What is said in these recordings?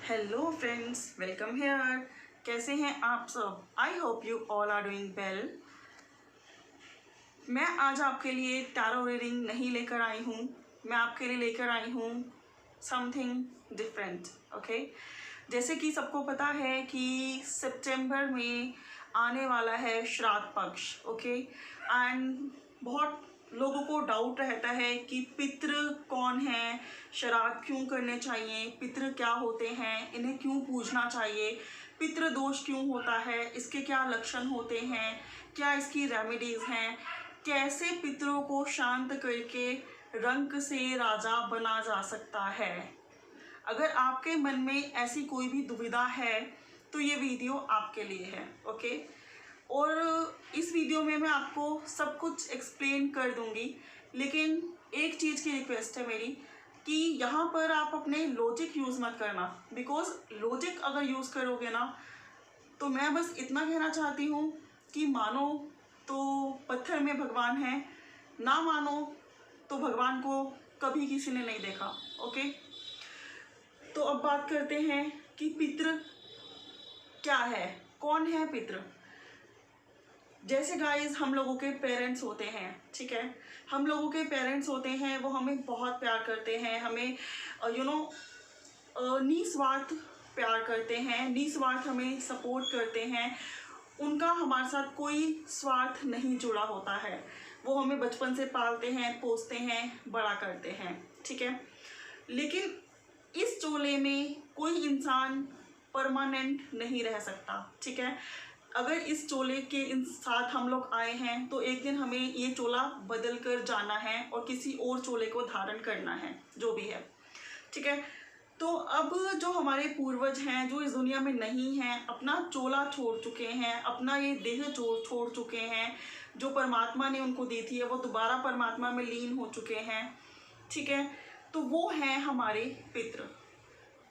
Hello friends, welcome hair. कैसे हैं आप सब? I hope you all are doing well. मैं आज आपके लिए टैरो रीडिंग नहीं लेकर आई हूँ। मैं आपके लिए लेकर आई हूँ समथिंग डिफरेंट। ओके, जैसे कि सबको पता है कि सितंबर में आने वाला है श्राद्ध पक्ष। ओके, एंड बहुत लोगों को डाउट रहता है कि पितृ कौन है, श्राद्ध क्यों करने चाहिए, पितृ क्या होते हैं, इन्हें क्यों पूजना चाहिए, पितृ दोष क्यों होता है, इसके क्या लक्षण होते हैं, क्या इसकी रेमेडीज हैं, कैसे पितरों को शांत करके रंक से राजा बना जा सकता है। अगर आपके मन में ऐसी कोई भी दुविधा है तो ये वीडियो आपके लिए है। ओके, और इस वीडियो में मैं आपको सब कुछ एक्सप्लेन कर दूंगी, लेकिन एक चीज़ की रिक्वेस्ट है मेरी कि यहाँ पर आप अपने लॉजिक यूज़ मत करना। बिकॉज लॉजिक अगर यूज़ करोगे ना, तो मैं बस इतना कहना चाहती हूँ कि मानो तो पत्थर में भगवान है, ना मानो तो भगवान को कभी किसी ने नहीं देखा। ओके, तो अब बात करते हैं कि पितृ क्या है, कौन है पितृ। जैसे गाइस हम लोगों के पेरेंट्स होते हैं, ठीक है, हम लोगों के पेरेंट्स होते हैं, वो हमें बहुत प्यार करते हैं, हमें निस्वार्थ प्यार करते हैं, निस्वार्थ हमें सपोर्ट करते हैं। उनका हमारे साथ कोई स्वार्थ नहीं जुड़ा होता है। वो हमें बचपन से पालते हैं, पोसते हैं, बड़ा करते हैं, ठीक है। लेकिन इस चोले में कोई इंसान परमानेंट नहीं रह सकता, ठीक है। अगर इस चोले के साथ हम लोग आए हैं तो एक दिन हमें ये चोला बदल कर जाना है और किसी और चोले को धारण करना है, जो भी है, ठीक है। तो अब जो हमारे पूर्वज हैं, जो इस दुनिया में नहीं हैं, अपना चोला छोड़ चुके हैं, अपना ये देह छोड़ चुके हैं, जो परमात्मा ने उनको दी थी, वो दोबारा परमात्मा में लीन हो चुके हैं, ठीक है। तो वो हैं हमारे पितृ,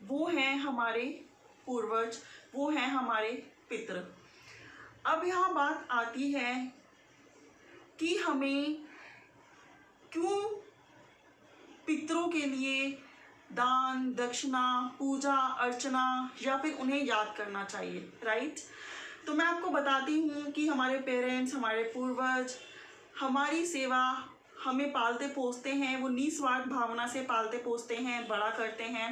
वो हैं हमारे पूर्वज, वो हैं हमारे पितृ। अब यहाँ बात आती है कि हमें क्यों पितरों के लिए दान, दक्षिणा, पूजा अर्चना या फिर उन्हें याद करना चाहिए, राइट। तो मैं आपको बताती हूँ कि हमारे पेरेंट्स, हमारे पूर्वज हमारी सेवा, हमें पालते पोसते हैं, वो निस्वार्थ भावना से पालते पोसते हैं, बड़ा करते हैं,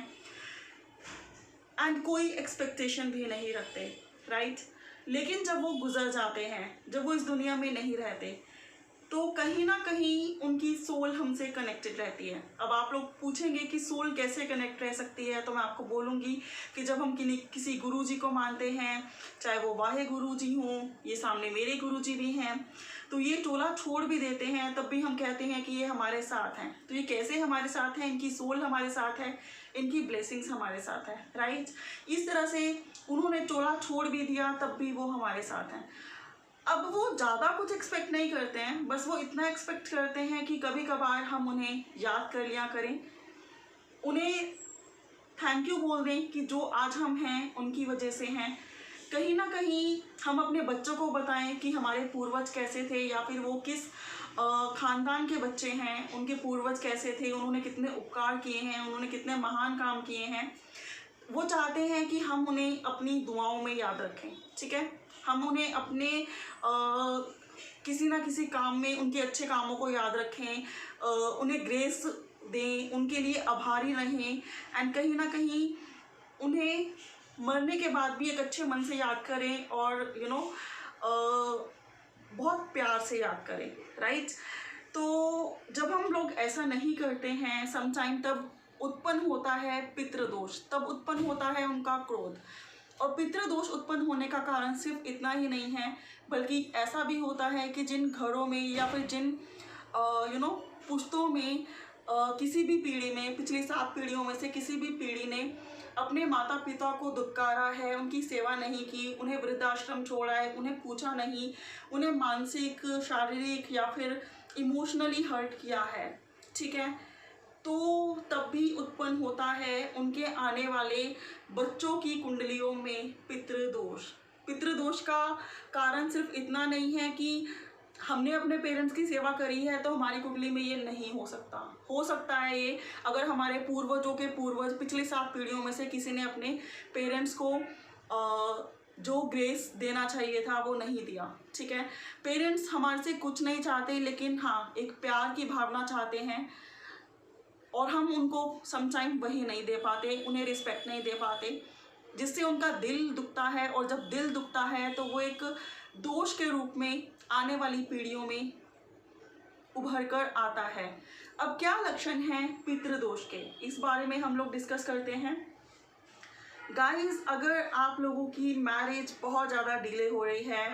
एंड कोई एक्सपेक्टेशन भी नहीं रखते, राइट। लेकिन जब वो गुजर जाते हैं, जब वो इस दुनिया में नहीं रहते, तो कहीं ना कहीं उनकी सोल हमसे कनेक्टेड रहती है। अब आप लोग पूछेंगे कि सोल कैसे कनेक्ट रह सकती है, तो मैं आपको बोलूँगी कि जब हम किसी गुरुजी को मानते हैं, चाहे वो वाहे गुरुजी हों, ये सामने मेरे गुरुजी भी हैं, तो ये टोला छोड़ भी देते हैं, तब भी हम कहते हैं कि ये हमारे साथ हैं। तो ये कैसे हमारे साथ हैं? इनकी सोल हमारे साथ है, इनकी ब्लेसिंग्स हमारे साथ है, राइट। इस तरह से उन्होंने टोला छोड़ भी दिया, तब भी वो हमारे साथ हैं। अब वो ज़्यादा कुछ एक्सपेक्ट नहीं करते हैं, बस वो इतना एक्सपेक्ट करते हैं कि कभी कभार हम उन्हें याद कर लिया करें, उन्हें थैंक यू बोल दें कि जो आज हम हैं उनकी वजह से हैं। कहीं ना कहीं हम अपने बच्चों को बताएं कि हमारे पूर्वज कैसे थे, या फिर वो किस खानदान के बच्चे हैं, उनके पूर्वज कैसे थे, उन्होंने कितने उपकार किए हैं, उन्होंने कितने महान काम किए हैं। वो चाहते हैं कि हम उन्हें अपनी दुआओं में याद रखें, ठीक है। हम उन्हें अपने किसी ना किसी काम में उनके अच्छे कामों को याद रखें, उन्हें ग्रेस दें, उनके लिए आभारी रहें, एंड कहीं ना कहीं उन्हें मरने के बाद भी एक अच्छे मन से याद करें, और बहुत प्यार से याद करें, राइट। तो जब हम लोग ऐसा नहीं करते हैं समटाइम, तब उत्पन्न होता है पितृदोष, तब उत्पन्न होता है उनका क्रोध। और पितृदोष उत्पन्न होने का कारण सिर्फ इतना ही नहीं है, बल्कि ऐसा भी होता है कि जिन घरों में या फिर जिन पुश्तों में किसी भी पीढ़ी में, पिछली 7 पीढ़ियों में से किसी भी पीढ़ी ने अपने माता पिता को दुत्कारा है, उनकी सेवा नहीं की, उन्हें वृद्धाश्रम छोड़ा है, उन्हें पूछा नहीं, उन्हें मानसिक, शारीरिक या फिर इमोशनली हर्ट किया है, ठीक है, तो तब भी उत्पन्न होता है उनके आने वाले बच्चों की कुंडलियों में पितृदोष। पितृदोष का कारण सिर्फ इतना नहीं है कि हमने अपने पेरेंट्स की सेवा करी है तो हमारी कुंडली में ये नहीं हो सकता है ये अगर हमारे पूर्वजों के पूर्वज पिछली 7 पीढ़ियों में से किसी ने अपने पेरेंट्स को जो ग्रेस देना चाहिए था वो नहीं दिया। ठीक है, पेरेंट्स हमारे से कुछ नहीं चाहते, लेकिन हाँ एक प्यार की भावना चाहते हैं और हम उनको समटाइम वही नहीं दे पाते, उन्हें रिस्पेक्ट नहीं दे पाते, जिससे उनका दिल दुखता है। और जब दिल दुखता है तो वो एक दोष के रूप में आने वाली पीढ़ियों में उभर कर आता है। अब क्या लक्षण हैं पितृदोष के, इस बारे में हम लोग डिस्कस करते हैं। गाइस, अगर आप लोगों की मैरिज बहुत ज़्यादा डिले हो रही है,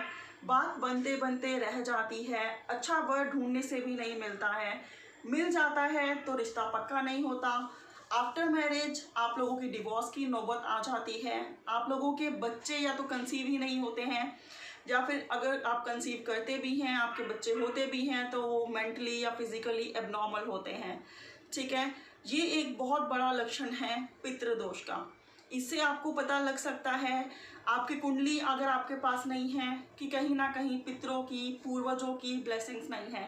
बात बनते बनते रह जाती है, अच्छा वर ढूंढने से भी नहीं मिलता है, मिल जाता है तो रिश्ता पक्का नहीं होता, आफ्टर मैरिज आप लोगों की डिवोर्स की नौबत आ जाती है, आप लोगों के बच्चे या तो कंसीव ही नहीं होते हैं, या फिर अगर आप कंसीव करते भी हैं, आपके बच्चे होते भी हैं तो वो मेंटली या फिजिकली एबनॉर्मल होते हैं। ठीक है, ये एक बहुत बड़ा लक्षण है पितृदोष का। इससे आपको पता लग सकता है आपकी कुंडली अगर आपके पास नहीं है कि कहीं ना कहीं पितरों की, पूर्वजों की ब्लेसिंग्स नहीं है।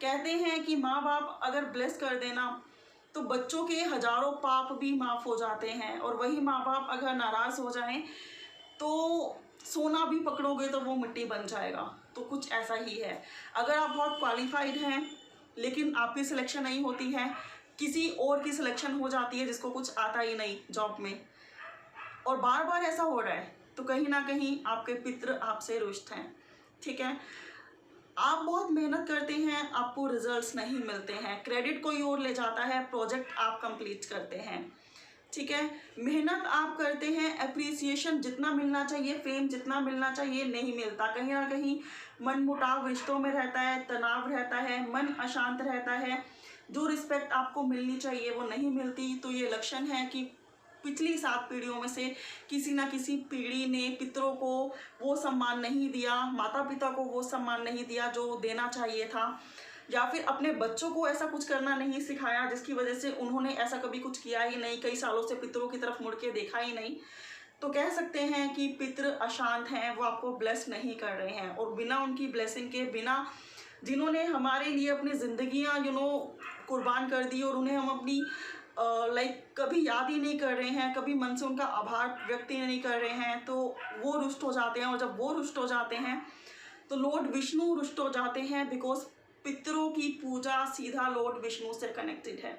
कहते हैं कि माँ बाप अगर ब्लेस कर देना तो बच्चों के हजारों पाप भी माफ़ हो जाते हैं, और वही माँ बाप अगर नाराज़ हो जाएं तो सोना भी पकड़ोगे तो वो मिट्टी बन जाएगा। तो कुछ ऐसा ही है, अगर आप बहुत क्वालिफाइड हैं लेकिन आपकी सिलेक्शन नहीं होती है, किसी और की सिलेक्शन हो जाती है जिसको कुछ आता ही नहीं जॉब में, और बार बार ऐसा हो रहा है, तो कहीं ना कहीं आपके पितृ आपसे रुष्ट हैं। ठीक है, आप बहुत मेहनत करते हैं, आपको रिजल्ट्स नहीं मिलते हैं, क्रेडिट कोई और ले जाता है, प्रोजेक्ट आप कंप्लीट करते हैं। ठीक है, मेहनत आप करते हैं, अप्रिसिएशन जितना मिलना चाहिए, फेम जितना मिलना चाहिए नहीं मिलता, कहीं ना कहीं मन मुटाव रिश्तों में रहता है, तनाव रहता है, मन अशांत रहता है, जो रिस्पेक्ट आपको मिलनी चाहिए वो नहीं मिलती। तो ये लक्षण है कि पिछली 7 पीढ़ियों में से किसी ना किसी पीढ़ी ने पितरों को वो सम्मान नहीं दिया, माता पिता को वो सम्मान नहीं दिया जो देना चाहिए था, या फिर अपने बच्चों को ऐसा कुछ करना नहीं सिखाया जिसकी वजह से उन्होंने ऐसा कभी कुछ किया ही नहीं, कई सालों से पितरों की तरफ मुड़ के देखा ही नहीं। तो कह सकते हैं कि पितृ अशांत हैं, वो आपको ब्लेस नहीं कर रहे हैं, और बिना उनकी ब्लेसिंग के, बिना जिन्होंने हमारे लिए अपनी ज़िंदगियाँ कुर्बान कर दी और उन्हें हम अपनी कभी याद ही नहीं कर रहे हैं, कभी मन से उनका आभार व्यक्त ही नहीं कर रहे हैं, तो वो रुष्ट हो जाते हैं। और जब वो रुष्ट हो जाते हैं तो लॉर्ड विष्णु रुष्ट हो जाते हैं, बिकॉज पितरों की पूजा सीधा लॉर्ड विष्णु से कनेक्टेड है।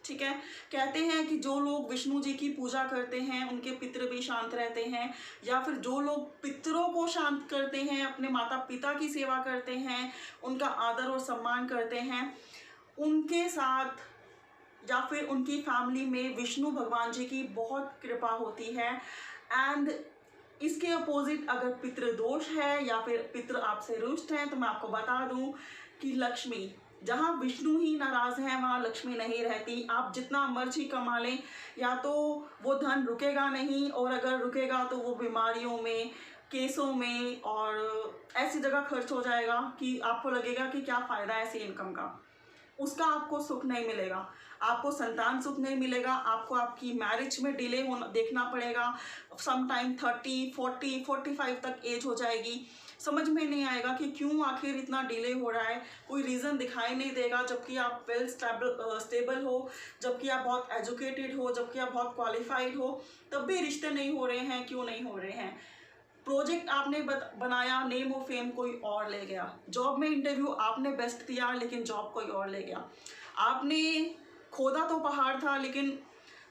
ठीक है, कहते हैं कि जो लोग विष्णु जी की पूजा करते हैं उनके पितृ भी शांत रहते हैं, या फिर जो लोग पितरों को शांत करते हैं, अपने माता पिता की सेवा करते हैं, उनका आदर और सम्मान करते हैं, उनके साथ या फिर उनकी फैमिली में विष्णु भगवान जी की बहुत कृपा होती है। एंड इसके अपोजिट अगर पितृदोष है या फिर पितृ आपसे रुष्ट हैं, तो मैं आपको बता दूं कि लक्ष्मी, जहाँ विष्णु ही नाराज हैं वहाँ लक्ष्मी नहीं रहती। आप जितना मर्जी कमा लें, या तो वो धन रुकेगा नहीं, और अगर रुकेगा तो वो बीमारियों में, केसों में और ऐसी जगह खर्च हो जाएगा कि आपको लगेगा कि क्या फ़ायदा है ऐसी इनकम का। उसका आपको सुख नहीं मिलेगा, आपको संतान सुख नहीं मिलेगा, आपको आपकी मैरिज में डिले होना देखना पड़ेगा। सम टाइम 30, 40, 45 तक एज हो जाएगी, समझ में नहीं आएगा कि क्यों आखिर इतना डिले हो रहा है, कोई रीज़न दिखाई नहीं देगा, जबकि आप वेल स्टेबल हो, जबकि आप बहुत एजुकेटेड हो, जबकि आप बहुत क्वालिफाइड हो, तब भी रिश्ते नहीं हो रहे हैं। क्यों नहीं हो रहे हैं? प्रोजेक्ट आपने बनाया, नेम और फेम कोई और ले गया, जॉब में इंटरव्यू आपने बेस्ट दिया लेकिन जॉब कोई और ले गया, आपने खोदा तो पहाड़ था लेकिन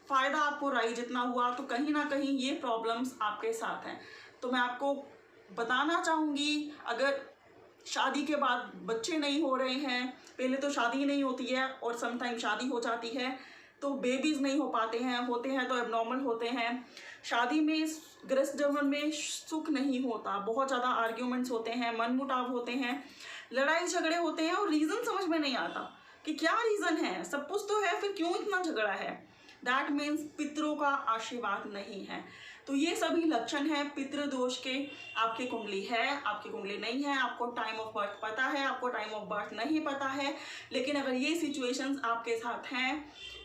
फ़ायदा आपको राई जितना हुआ। तो कहीं ना कहीं ये प्रॉब्लम्स आपके साथ हैं। तो मैं आपको बताना चाहूँगी, अगर शादी के बाद बच्चे नहीं हो रहे हैं, पहले तो शादी नहीं होती है और समटाइम शादी हो जाती है तो बेबीज़ नहीं हो पाते हैं, होते हैं तो एबनॉर्मल होते हैं, शादी में गृहस्थ जीवन में सुख नहीं होता, बहुत ज़्यादा आर्ग्यूमेंट्स होते हैं, मनमुटाव होते हैं, लड़ाई झगड़े होते हैं, और रीज़न समझ में नहीं आता कि क्या रीज़न है, सब कुछ तो है फिर क्यों इतना झगड़ा है। दैट मीन्स पितरों का आशीर्वाद नहीं है। तो ये सभी लक्षण हैं पितृदोष के। आपकी कुंडली है, आपकी कुंडली नहीं है, आपको टाइम ऑफ बर्थ पता है, आपको टाइम ऑफ बर्थ नहीं पता है, लेकिन अगर ये सिचुएशंस आपके साथ हैं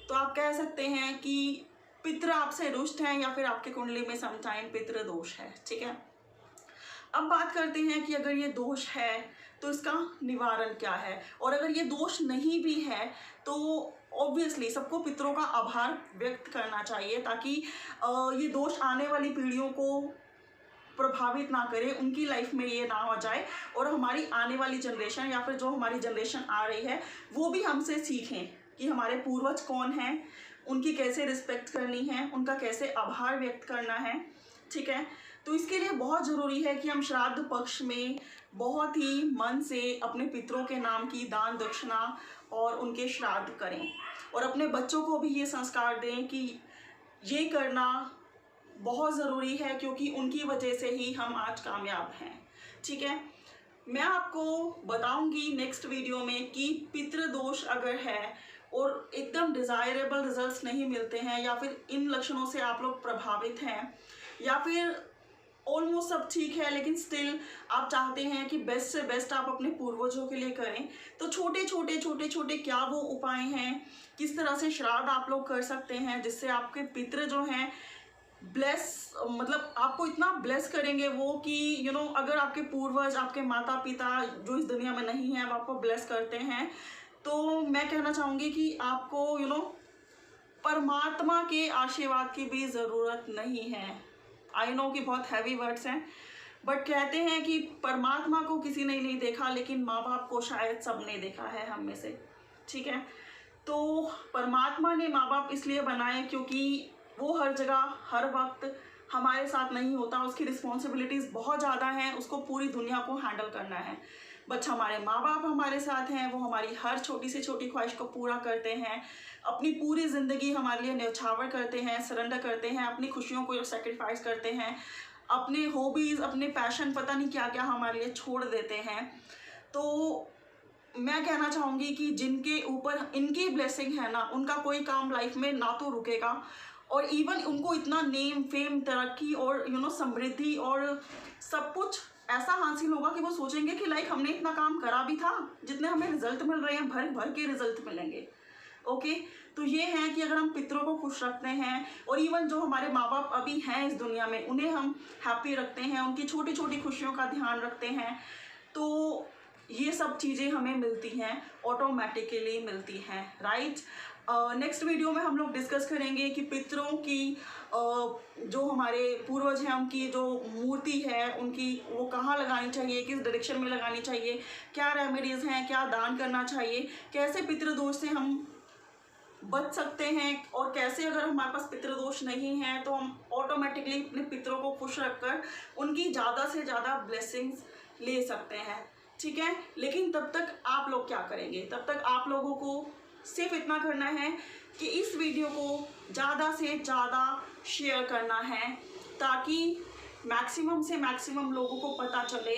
तो आप कह सकते हैं कि पितृ आपसे रुष्ट हैं, या फिर आपकी कुंडली में समटाइम पितृदोष है। ठीक है, अब बात करते हैं कि अगर ये दोष है तो इसका निवारण क्या है। और अगर ये दोष नहीं भी है तो ऑब्वियसली सबको पितरों का आभार व्यक्त करना चाहिए, ताकि ये दोष आने वाली पीढ़ियों को प्रभावित ना करे, उनकी लाइफ में ये ना हो जाए, और हमारी आने वाली जनरेशन या फिर जो हमारी जनरेशन आ रही है वो भी हमसे सीखें कि हमारे पूर्वज कौन हैं, उनकी कैसे रिस्पेक्ट करनी है, उनका कैसे आभार व्यक्त करना है। ठीक है, तो इसके लिए बहुत ज़रूरी है कि हम श्राद्ध पक्ष में बहुत ही मन से अपने पितरों के नाम की दान दक्षिणा और उनके श्राद्ध करें, और अपने बच्चों को भी ये संस्कार दें कि ये करना बहुत ज़रूरी है, क्योंकि उनकी वजह से ही हम आज कामयाब हैं। ठीक है, मैं आपको बताऊंगी नेक्स्ट वीडियो में कि पितृदोष अगर है और एकदम डिज़ायरेबल रिजल्ट्स नहीं मिलते हैं, या फिर इन लक्षणों से आप लोग प्रभावित हैं, या फिर ऑलमोस्ट सब ठीक है लेकिन स्टिल आप चाहते हैं कि बेस्ट से बेस्ट आप अपने पूर्वजों के लिए करें, तो छोटे छोटे क्या वो उपाय हैं, किस तरह से श्राद्ध आप लोग कर सकते हैं जिससे आपके पितृ जो हैं ब्लेस, मतलब आपको इतना ब्लेस करेंगे वो कि अगर आपके पूर्वज, आपके माता पिता जो इस दुनिया में नहीं है, वो आपको ब्लेस करते हैं, तो मैं कहना चाहूँगी कि आपको परमात्मा के आशीर्वाद की भी ज़रूरत नहीं है। आई नो कि बहुत हैवी वर्ड्स हैं, बट कहते हैं कि परमात्मा को किसी ने नहीं देखा, लेकिन माँ बाप को शायद सबने देखा है हम में से। ठीक है, तो परमात्मा ने माँ बाप इसलिए बनाए क्योंकि वो हर जगह हर वक्त हमारे साथ नहीं होता, उसकी रिस्पॉन्सिबिलिटीज़ बहुत ज़्यादा हैं, उसको पूरी दुनिया को हैंडल करना है। बट हमारे माँ बाप हमारे साथ हैं, वो हमारी हर छोटी से छोटी ख्वाहिश को पूरा करते हैं, अपनी पूरी ज़िंदगी हमारे लिए न्यौछावर करते हैं, सरेंडर करते हैं, अपनी खुशियों को सेक्रीफाइस करते हैं, अपने हॉबीज़, अपने पैशन, पता नहीं क्या क्या हमारे लिए छोड़ देते हैं। तो मैं कहना चाहूँगी कि जिनके ऊपर इनकी ब्लेसिंग है ना, उनका कोई काम लाइफ में ना तो रुकेगा, और इवन उनको इतना नेम, फेम, तरक्की और समृद्धि और सब कुछ ऐसा हासिल होगा कि वो सोचेंगे कि लाइक हमने इतना काम करा भी था, जितने हमें रिजल्ट मिल रहे हैं भर भर के रिजल्ट मिलेंगे। ओके, तो ये है कि अगर हम पितरों को खुश रखते हैं, और इवन जो हमारे माँ बाप अभी हैं इस दुनिया में, उन्हें हम हैप्पी रखते हैं, उनकी छोटी छोटी खुशियों का ध्यान रखते हैं, तो ये सब चीज़ें हमें मिलती हैं, ऑटोमेटिकली मिलती हैं, राइट। नेक्स्ट वीडियो में हम लोग डिस्कस करेंगे कि पितरों की जो हमारे पूर्वज हैं उनकी जो मूर्ति है उनकी वो कहाँ लगानी चाहिए, किस डायरेक्शन में लगानी चाहिए, क्या रेमेडीज़ हैं, क्या दान करना चाहिए, कैसे पितृदोष से हम बच सकते हैं, और कैसे अगर हमारे पास पितृदोष नहीं है तो हम ऑटोमेटिकली अपने पितरों को खुश रखकर उनकी ज़्यादा से ज़्यादा ब्लेसिंग्स ले सकते हैं। ठीक है, लेकिन तब तक आप लोग क्या करेंगे, तब तक आप लोगों को सिर्फ इतना करना है कि इस वीडियो को ज़्यादा से ज़्यादा शेयर करना है, ताकि मैक्सिमम से मैक्सिमम लोगों को पता चले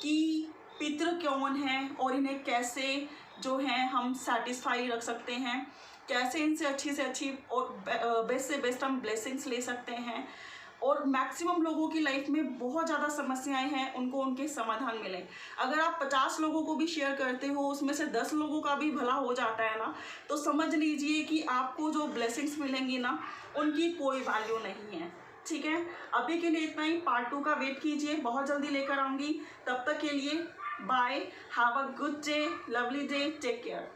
कि पितृ कौन हैं और इन्हें कैसे जो है हम सेटिस्फाई रख सकते हैं, कैसे इनसे अच्छी से अच्छी और बेस्ट से बेस्ट हम ब्लेसिंग्स ले सकते हैं, और मैक्सिमम लोगों की लाइफ में बहुत ज़्यादा समस्याएं हैं, उनको उनके समाधान मिले। अगर आप 50 लोगों को भी शेयर करते हो, उसमें से 10 लोगों का भी भला हो जाता है ना, तो समझ लीजिए कि आपको जो ब्लेसिंग्स मिलेंगी ना, उनकी कोई वैल्यू नहीं है। ठीक है, अभी के लिए इतना ही, पार्ट 2 का वेट कीजिए, बहुत जल्दी लेकर आऊँगी। तब तक के लिए bye, have a good day, lovely day, take care.